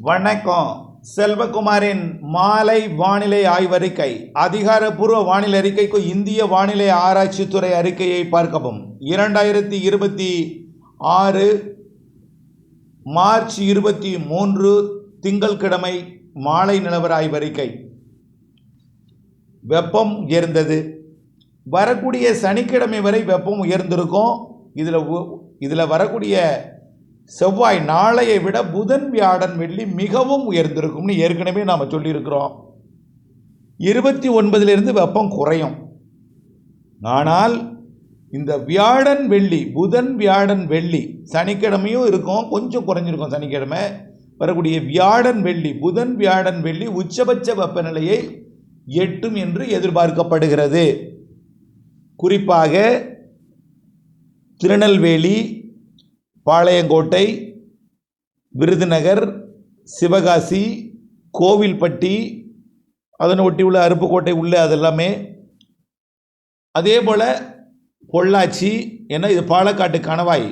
வணக்கம். செல்வகுமாரின் மாலை வானிலை ஆய்வறிக்கை. அதிகாரப்பூர்வ வானிலை அறிக்கைக்கு இந்திய வானிலை ஆராய்ச்சித்துறை அறிக்கையை பார்க்கவும். 2026 மார்ச் 23 திங்கட்கிழமை மாலை நிலவர ஆய்வறிக்கை. வெப்பம் உயர்ந்தது. வரக்கூடிய சனிக்கிழமை வரை வெப்பம் உயர்ந்திருக்கும். இதில் வரக்கூடிய செவ்வாய் நாளையை விட புதன் வியாழன் வெள்ளி மிகவும் உயர்ந்திருக்கும்னு ஏற்கனவே நாம் சொல்லியிருக்கிறோம். 29 வெப்பம் குறையும். ஆனால் இந்த வியாழன் வெள்ளி, புதன் வியாழன் வெள்ளி, சனிக்கிழமையும் இருக்கும், கொஞ்சம் குறைஞ்சிருக்கும். சனிக்கிழமை வரக்கூடிய வியாழன் வெள்ளி, புதன் வியாழன் வெள்ளி உச்சபட்ச வெப்பநிலையை எட்டும் என்று எதிர்பார்க்கப்படுகிறது. குறிப்பாக திருநெல்வேலி, பாளையங்கோட்டை, விருதுநகர், சிவகாசி, கோவில்பட்டி, அதனை ஒட்டியுள்ள அருப்புக்கோட்டை உள்ள அதெல்லாமே, அதே போல் பொள்ளாச்சி, ஏன்னா இது பாலக்காட்டு கணவாய்,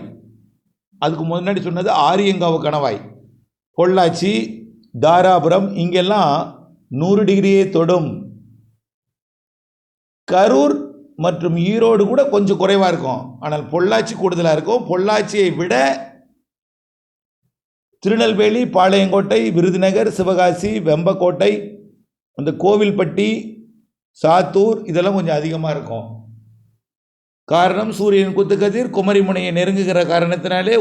அதுக்கு முன்னாடி சொன்னது ஆரியங்காவு கணவாய், பொள்ளாச்சி, தாராபுரம் இங்கெல்லாம் 100 டிகிரியை தொடும். கரூர் மற்றும் ஈரோடு கூட கொஞ்சம் குறைவாக இருக்கும். ஆனால் பொள்ளாச்சி கூடுதலாக இருக்கும். பொள்ளாச்சியை விட திருநெல்வேலி, பாளையங்கோட்டை, விருதுநகர், சிவகாசி, வெம்பக்கோட்டை, அந்த கோவில்பட்டி, சாத்தூர் இதெல்லாம் கொஞ்சம் அதிகமாக இருக்கும். காரணம், சூரியன் குத்துக்கதிர் குமரிமுனையை நெருங்குகிற காரணத்தினாலே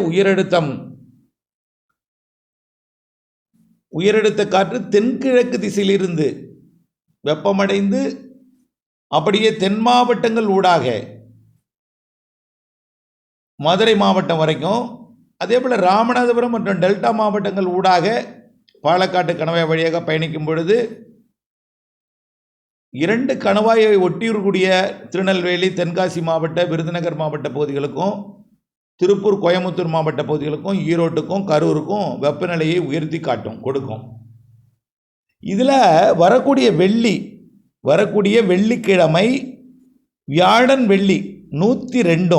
உயரடுத்த காற்று தென்கிழக்கு திசையிலிருந்து வெப்பமடைந்து அப்படியே தென் மாவட்டங்கள் ஊடாக மதுரை மாவட்டம் வரைக்கும், அதே போல் ராமநாதபுரம் மற்றும் டெல்டா மாவட்டங்கள் ஊடாக பாலக்காட்டு கணவாய் வழியாக பயணிக்கும் பொழுது 2 கணவாயை ஒட்டியிருக்கூடிய திருநெல்வேலி, தென்காசி மாவட்ட, விருதுநகர் மாவட்ட பகுதிகளுக்கும், திருப்பூர், கோயம்புத்தூர் மாவட்ட பகுதிகளுக்கும், ஈரோட்டுக்கும், கரூருக்கும் வெப்பநிலையை உயர்த்தி கொடுக்கும். இதில் வரக்கூடிய வெள்ளிக்கிழமை வியாழன் வெள்ளி 102,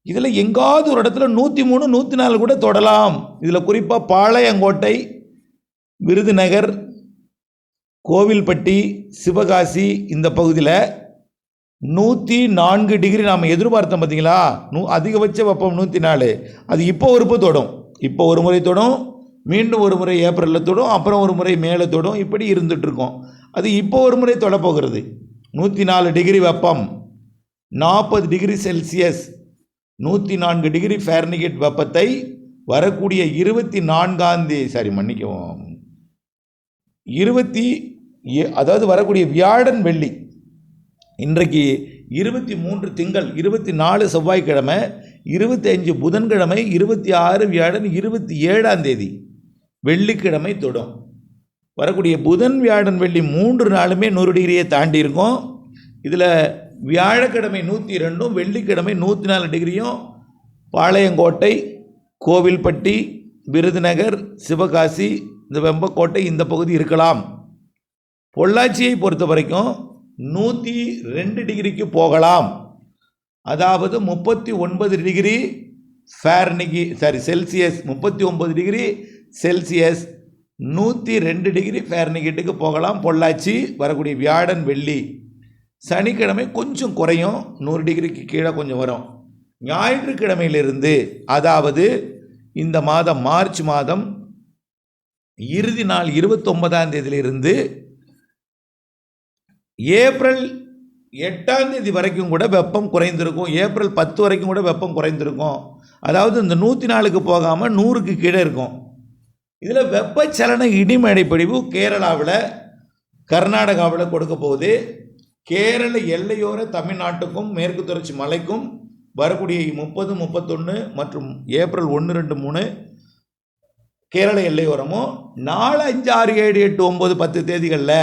இதில் எங்காவது ஒரு இடத்துல 103, 104 கூட தொடலாம். இதில் குறிப்பாக பாளையங்கோட்டை, விருதுநகர், கோவில்பட்டி, சிவகாசி இந்த பகுதியில் 104 டிகிரி நாம் எதிர்பார்த்தோம். பார்த்தீங்களா, அதிகபட்ச வெப்பம் 104. அது இப்போ தொடும். இப்போ ஒரு முறை தொடும், மீண்டும் ஒரு முறை ஏப்ரலில் தொடும், அப்புறம் ஒரு முறை மேலே தொடும். இப்படி இருந்துகிட்ருக்கோம். அது இப்போ ஒரு முறை தொடப்போகிறது. 104 டிகிரி வெப்பம், 40 டிகிரி செல்சியஸ், 104 டிகிரி ஃபாரன்ஹீட் வெப்பத்தை வரக்கூடிய 24ஆம் தேதி, அதாவது வரக்கூடிய வியாழன் வெள்ளி, இன்றைக்கு 23 திங்கள், 24 செவ்வாய்க்கிழமை, 25 புதன்கிழமை, 26 வியாழன், 27ஆம் தேதி வெள்ளிக்கிழமை தொடும். வரக்கூடிய புதன் வியாழன் வெள்ளி 3 நாளுமே 100 டிகிரியை தாண்டி இருக்கும். இதில் வியாழக்கிழமை 102, வெள்ளிக்கிழமை 104 டிகிரியும் பாளையங்கோட்டை, கோவில்பட்டி, விருதுநகர், சிவகாசி, இந்த வெம்பக்கோட்டை இந்த பகுதி இருக்கலாம். பொள்ளாச்சியை பொறுத்த வரைக்கும் 102 டிகிரிக்கு போகலாம். அதாவது 39 degree Celsius, 39 degree Celsius, 102 degree ஃபாரன்ஹீட்டுக்கு போகலாம் பொள்ளாச்சி வரக்கூடிய வியாழன் வெள்ளி. சனிக்கிழமை கொஞ்சம் குறையும், 100 டிகிரிக்கு கீழே கொஞ்சம் வரும். ஞாயிற்றுக்கிழமையிலிருந்து, அதாவது இந்த மாதம் மார்ச் மாதம் இறுதி நாள் 29ஆம் தேதியிலிருந்து ஏப்ரல் 8ஆம் தேதி வரைக்கும் கூட வெப்பம் குறைந்திருக்கும். ஏப்ரல் 10 வரைக்கும் கூட வெப்பம் குறைந்திருக்கும். அதாவது இந்த 104க்கு போகாமல் 100க்கு கீழே இருக்கும். இதில் வெப்பச்சலன இடிமழை பொழிவு கேரளாவில், கர்நாடகாவில் கொடுக்க போகுது. கேரள எல்லையோர தமிழ்நாட்டுக்கும் மேற்கு தொடர்ச்சி மலைக்கும் வரக்கூடிய 30, 31 மற்றும் ஏப்ரல் 1, 2, 3 கேரள எல்லையோரமும், 4, 5, 6, 7, 8, 9, 10 தேதிகளில்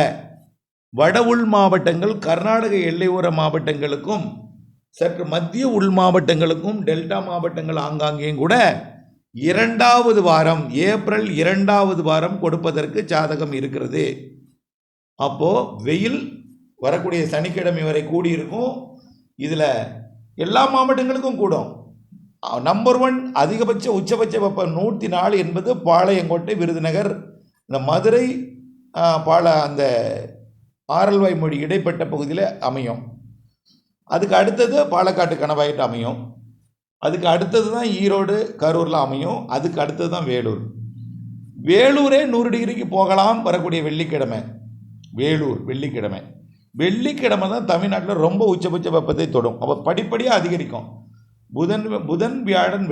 வட உள் மாவட்டங்கள், கர்நாடக எல்லையோர மாவட்டங்களுக்கும், சற்று மத்திய உள் மாவட்டங்களுக்கும், டெல்டா மாவட்டங்கள் ஆங்காங்கேயும் கூட 2வது வாரம், ஏப்ரல் 2வது வாரம் கொடுப்பதற்கு சாதகம் இருக்கிறது. அப்போது வெயில் வரக்கூடிய சனிக்கிழமை வரை கூடியிருக்கும். இதில் எல்லா மாவட்டங்களுக்கும் கூடும். நம்பர் 1 அதிகபட்ச உச்சபட்ச வெப்பம் 104 என்பது பாளையங்கோட்டை, விருதுநகர், இந்த மதுரை, அந்த ஆரல்வாய் மொழி இடைப்பட்ட பகுதியில் அமையும். அதுக்கு அடுத்தது பாலக்காட்டு கணவாயிட்டு அமையும். அதுக்கு அடுத்தது தான் ஈரோடு, கரூரில் அமையும். அதுக்கு அடுத்தது தான் வேலூர். வேலூரே 100 டிகிரிக்கு போகலாம் வரக்கூடிய வெள்ளிக்கிழமை. வேலூர் வெள்ளிக்கிழமை தான் தமிழ்நாட்டில் ரொம்ப உச்சபட்ச வெப்பத்தை தொடும். அப்போ படிப்படியாக அதிகரிக்கும். புதன் வியாழன்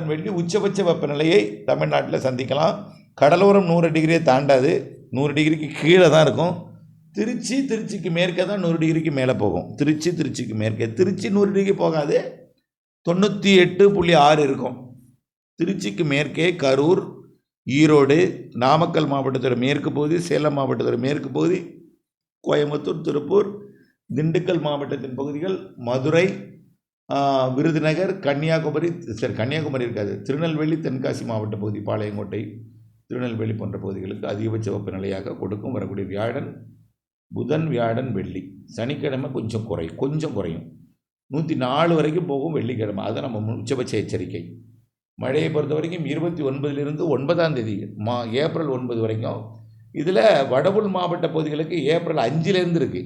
வெள்ளி உச்சபட்ச வெப்பநிலையை தமிழ்நாட்டில் சந்திக்கலாம். கடலோரம் 100 டிகிரியை தாண்டாது, 100 டிகிரிக்கு கீழே தான் இருக்கும். திருச்சிக்கு மேற்கே தான் 100 டிகிரிக்கு மேலே போகும். திருச்சிக்கு மேற்கே 100 டிகிரி போகாது, 98.6 இருக்கும். திருச்சிக்கு மேற்கே கரூர், ஈரோடு, நாமக்கல் மாவட்டத்தோட மேற்கு பகுதி, சேலம் மாவட்டத்தோட மேற்கு பகுதி, கோயம்புத்தூர், திருப்பூர், திண்டுக்கல் மாவட்டத்தின் பகுதிகள், மதுரை, விருதுநகர், கன்னியாகுமரி இருக்காது, திருநெல்வேலி, தென்காசி மாவட்ட பகுதி, பாளையங்கோட்டை, திருநெல்வேலி போன்ற பகுதிகளுக்கு அதிகபட்ச வெப்பநிலையாக கொடுக்கும் வரக்கூடிய புதன் வியாழன் வெள்ளி. சனிக்கிழமை கொஞ்சம் குறையும், 104 வரைக்கும் போகும் வெள்ளிக்கிழமை. அது நம்ம உச்சபட்ச எச்சரிக்கை. மழையை பொறுத்த வரைக்கும் 29 9ஆம் தேதி ஏப்ரல் 9 வரைக்கும். இதில் வடபுள் மாவட்ட பகுதிகளுக்கு ஏப்ரல் 5 இருக்குது.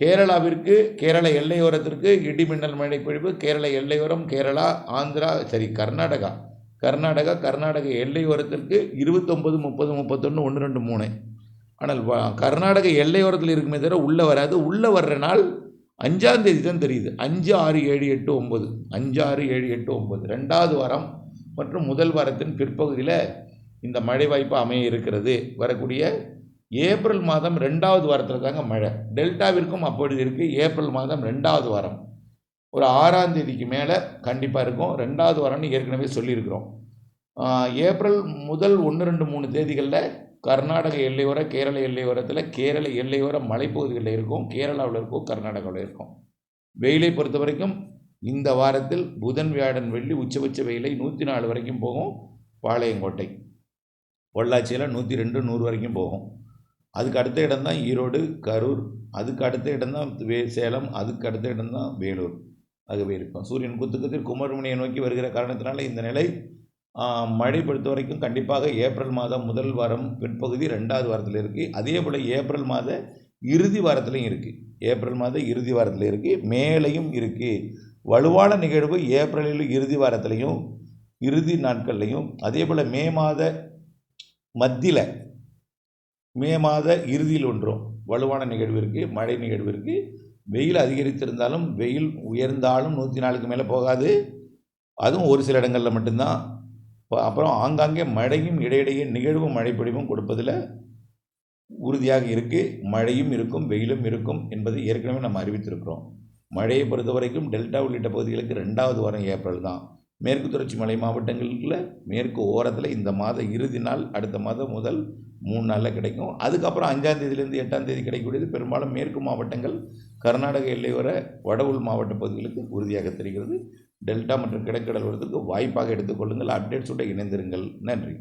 கேரளாவிற்கு, கேரள எல்லையோரத்திற்கு இடிமின்னல் மழை பொழிவு. கேரள எல்லையோரம், கேரளா, ஆந்திரா, கர்நாடகா எல்லையோரத்திற்கு 29, 30, 31, 1, 2, 3. ஆனால் கர்நாடக எல்லையோரத்தில் இருக்குமே தவிர உள்ளே வராது. உள்ளே வர்ற நாள் 5ஆம் தேதி தான் தெரியுது. 5, 6, 7, 8, 9 5, 6, 7, 8, 9 2வது வாரம் மற்றும் முதல் வாரத்தின் பிற்பகுதியில் இந்த மழை வாய்ப்பு அமைய இருக்கிறது. வரக்கூடிய ஏப்ரல் மாதம் 2வது வாரத்தில் தாங்க மழை. டெல்டாவிற்கும் அப்பொழுது இருக்குது. ஏப்ரல் மாதம் 2வது வாரம் ஒரு 6ஆம் தேதிக்கு மேலே கண்டிப்பாக இருக்கும். 2வது வாரம்னு ஏற்கனவே சொல்லியிருக்கிறோம். ஏப்ரல் முதல் 1, 2, 3 தேதிகளில் கர்நாடக எல்லையோர, கேரள எல்லையோரத்தில், கேரள எல்லையோர மலைப்பகுதிகளில் இருக்கும், கேரளாவில் இருக்கும், கர்நாடகாவில் இருக்கும். வெயிலை பொறுத்த வரைக்கும் இந்த வாரத்தில் புதன் வியாழன் வெள்ளி உச்சபட்ச வெயிலை 104 வரைக்கும் போகும். பாளையங்கோட்டை, பொள்ளாச்சியில் 102, 100 வரைக்கும் போகும். அதுக்கு அடுத்த இடம் தான் ஈரோடு, கரூர். அதுக்கு அடுத்த இடம் தான் சேலம். அதுக்கு அடுத்த இடம் தான் வேலூர். ஆகவே இருக்கும். சூரியன் குத்துக்கத்தில் குமரமணியை நோக்கி வருகிற காரணத்தினால இந்த நிலை மழை பொறுத்த வரைக்கும் கண்டிப்பாக ஏப்ரல் மாதம் முதல் வாரம் பிற்பகுதி 2வது வாரத்தில் இருக்குது. அதே போல் ஏப்ரல் மாத இறுதி வாரத்துலையும் இருக்குது. மேலையும் இருக்குது. வலுவான நிகழ்வு ஏப்ரலில் இறுதி வாரத்துலையும் இறுதி நாட்கள்லையும், அதே போல் மே மாத இறுதியில் ஒன்றும் வலுவான நிகழ்வு இருக்குது, மழை நிகழ்வு இருக்குது. வெயில் அதிகரித்திருந்தாலும், வெயில் உயர்ந்தாலும் 104க்கு மேலே போகாது. அதுவும் ஒரு சில இடங்களில் மட்டும்தான். அப்புறம் ஆங்காங்கே மழையும் இடையிடையே நிகழ்வும் மழைப்பொழிவும் கொடுப்பதில் உறுதியாக இருக்குது. மழையும் இருக்கும், வெயிலும் இருக்கும் என்பதை ஏற்கனவே நம்ம அறிவித்திருக்கிறோம். மழையை பொறுத்த வரைக்கும் டெல்டா உள்ளிட்ட பகுதிகளுக்கு 2வது வாரம் ஏப்ரல் தான். மேற்கு தொடர்ச்சி மலை மாவட்டங்களில் மேற்கு ஓரத்தில் இந்த மாத இறுதி நாள், அடுத்த மாதம் முதல் 3 நாளில் கிடைக்கும். அதுக்கப்புறம் 5ஆம் தேதியிலேருந்து 8ஆம் தேதி கிடைக்கக்கூடியது பெரும்பாலும் மேற்கு மாவட்டங்கள், கர்நாடக எல்லையோர வடவுள் மாவட்ட பகுதிகளுக்கு உறுதியாக தெரிகிறது. டெல்டா மற்றும் கிழக்கடலோரத்துக்கு வாய்ப்பாக எடுத்துக்கொள்ளுங்கள். அப்டேட்ஸோடு இணைந்திருங்கள். நன்றி.